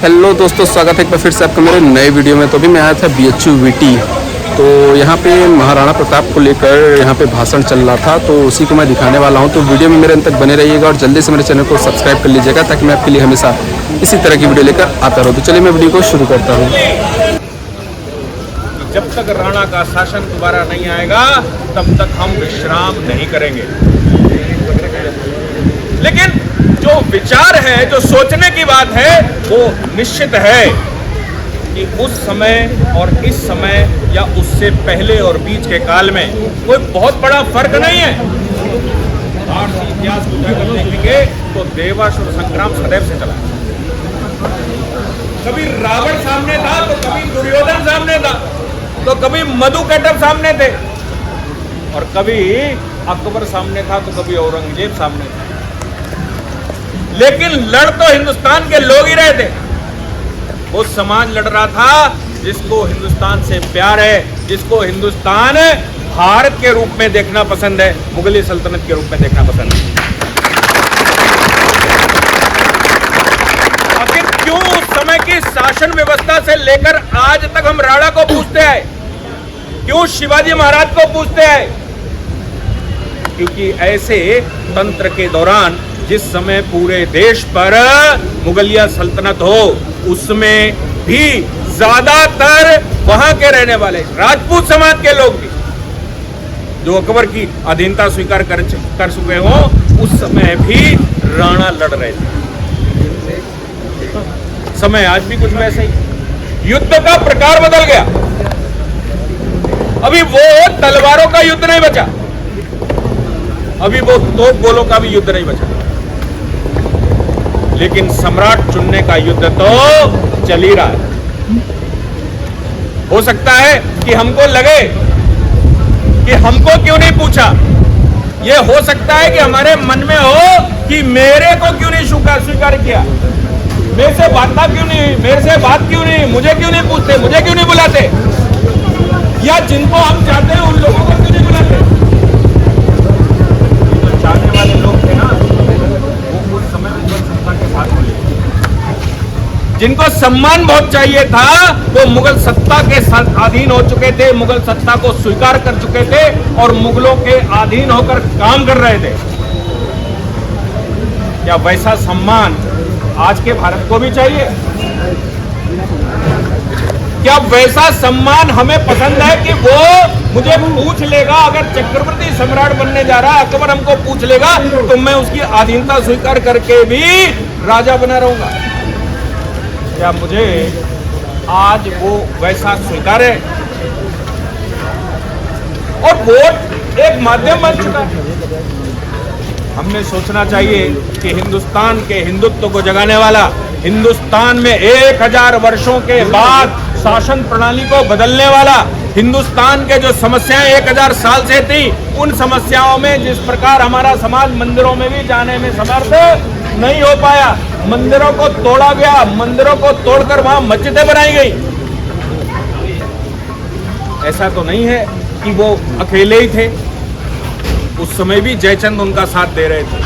Hello दोस्तों, स्वागत है एक बार फिर से आपका मेरे नए वीडियो में। तो अभी मैं आया था BHU VT। तो यहाँ पे महाराणा प्रताप को लेकर यहाँ पे भाषण चल रहा था, तो उसी को मैं दिखाने वाला हूँ। तो वीडियो में मेरे अंत तक बने रहिएगा और जल्दी से मेरे चैनल को सब्सक्राइब कर लीजिएगा ताकि मैं आपके लिए हमेशा इसी तरह की वीडियो लेकर आता रहूँ। तो चलिए मैं वीडियो को शुरू करता हूँ। जब तक राणा का शासन दोबारा नहीं आएगा तब तक हम विश्राम नहीं करेंगे। लेकिन जो विचार है, जो सोचने की बात है, वो निश्चित है कि उस समय और इस समय या उससे पहले और बीच के काल में कोई बहुत बड़ा फर्क नहीं है। भारतीय इतिहास को जाकर देखेंगे तो देवासुर संग्राम सदैव से चला। कभी रावण सामने था तो कभी दुर्योधन सामने था, तो कभी मधुकैटभ सामने थे और कभी अकबर सामने था, तो कभी औरंगजेब सामने था। लेकिन लड़ तो हिंदुस्तान के लोग ही रहे थे। वो समाज लड़ रहा था जिसको हिंदुस्तान से प्यार है, जिसको हिंदुस्तान भारत के रूप में देखना पसंद है, मुगली सल्तनत के रूप में देखना पसंद है। आखिर क्यों उस समय की शासन व्यवस्था से लेकर आज तक हम राणा को पूछते आए, क्यों शिवाजी महाराज को पूछते आए? क्योंकि ऐसे तंत्र के दौरान जिस समय पूरे देश पर मुगलिया सल्तनत हो, उसमें भी ज्यादातर वहां के रहने वाले राजपूत समाज के लोग भी जो अकबर की अधीनता स्वीकार कर चुके हो, उस समय भी राणा लड़ रहे थे। समय आज भी कुछ वैसे ही। युद्ध का प्रकार बदल गया। अभी वो तलवारों का युद्ध नहीं बचा, अभी वो तोप गोलों का भी युद्ध नहीं बचा, लेकिन सम्राट चुनने का युद्ध तो चल ही रहा है। हो सकता है कि हमको लगे कि हमको क्यों नहीं पूछा, यह हो सकता है कि हमारे मन में हो कि मेरे को क्यों नहीं स्वीकार किया, मेरे से बात क्यों नहीं, मेरे से बात क्यों नहीं, मुझे क्यों नहीं पूछते, मुझे क्यों नहीं बुलाते, या जिनको हम चाहते हैं उन लोगों को क्यों नहीं बुलाते। तो चाहने वाले लोग थे ना, वो उस समय सत्ता के साथ बोले। जिनको सम्मान बहुत चाहिए था वो मुगल सत्ता के साथ अधीन हो चुके थे, मुगल सत्ता को स्वीकार कर चुके थे और मुगलों के अधीन होकर काम कर रहे थे। क्या वैसा सम्मान आज के भारत को भी चाहिए? क्या वैसा सम्मान हमें पसंद है कि वो मुझे पूछ लेगा, अगर चक्रवर्ती सम्राट बनने जा रहा है, अकबर हमको पूछ लेगा तो मैं उसकी अधीनता स्वीकार करके भी राजा बना रहूंगा? क्या मुझे आज वो वैसा स्वीकार है? और वोट एक माध्यम बन चुका है। हमें सोचना चाहिए कि हिंदुस्तान के हिंदुत्व को जगाने वाला, हिंदुस्तान में 1000 वर्षों के बाद शासन प्रणाली को बदलने वाला, हिंदुस्तान के जो समस्याएं 1000 साल से थी, उन समस्याओं में जिस प्रकार हमारा समाज मंदिरों में भी जाने में समर्थ नहीं हो पाया, मंदिरों को तोड़ा गया, मंदिरों को तोड़कर वहां मस्जिदें बनाई गई। ऐसा तो नहीं है कि वो अकेले ही थे, उस समय भी जयचंद उनका साथ दे रहे थे,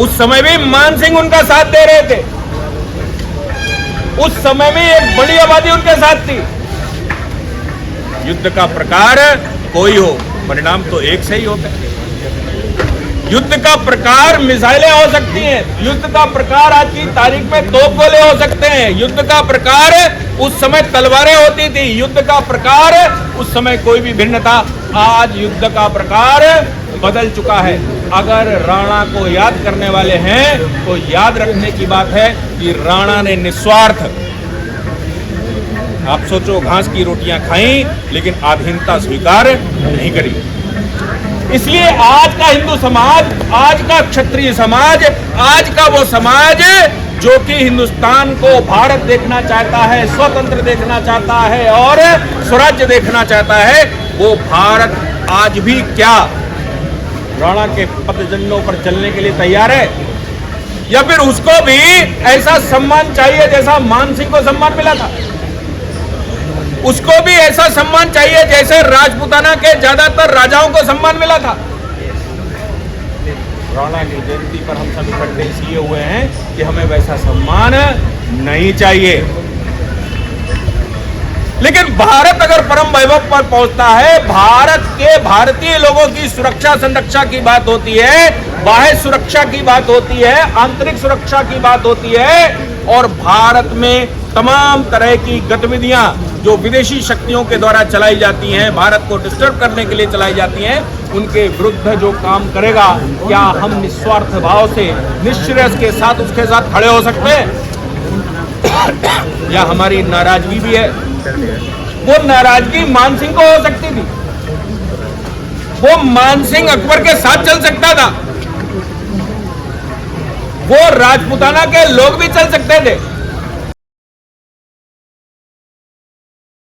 उस समय भी मान सिंह उनका साथ दे रहे थे, उस समय में एक बड़ी आबादी उनके साथ थी। युद्ध का प्रकार कोई हो, परिणाम तो एक से ही होता है। युद्ध का प्रकार मिसाइलें हो सकती हैं, युद्ध का प्रकार आज की तारीख में तोप गोले हो सकते हैं, युद्ध का प्रकार उस समय तलवारें होती थी, युद्ध का प्रकार उस समय कोई भी भिन्न था। आज युद्ध का प्रकार बदल चुका है। अगर राणा को याद करने वाले हैं तो याद रखने की बात है कि राणा ने निस्वार्थ, आप सोचो, घास की रोटियां खाई लेकिन अधीनता स्वीकार नहीं करी। इसलिए आज का हिंदू समाज, आज का क्षत्रिय समाज, आज का वो समाज जो कि हिंदुस्तान को भारत देखना चाहता है, स्वतंत्र देखना चाहता है और स्वराज्य देखना चाहता है, वो भारत आज भी क्या राणा के पदचिन्हों पर चलने के लिए तैयार है? या फिर उसको भी ऐसा सम्मान चाहिए जैसा मान सिंह को सम्मान मिला था? उसको भी ऐसा सम्मान चाहिए जैसे राजपूताना के ज्यादातर राजाओं को सम्मान मिला था? राणा की जयंती पर हम सब इकट्ठे इसलिए हुए हैं कि हमें वैसा सम्मान नहीं चाहिए। लेकिन भारत अगर परम वैभव पर पहुंचता है, भारत के भारतीय लोगों की सुरक्षा संरक्षा की बात होती है, बाह्य सुरक्षा की बात होती है, आंतरिक सुरक्षा की बात होती है, और भारत में तमाम तरह की गतिविधियां जो विदेशी शक्तियों के द्वारा चलाई जाती हैं, भारत को डिस्टर्ब करने के लिए चलाई जाती हैं, उनके विरुद्ध जो काम करेगा, क्या हम निस्वार्थ भाव से निश्चय के साथ उसके साथ खड़े हो सकते हैं? या हमारी नाराजगी भी है? वो नाराजगी मान सिंह को हो सकती थी, वो मान सिंह अकबर के साथ चल सकता था, वो राजपूताना के लोग भी चल सकते थे,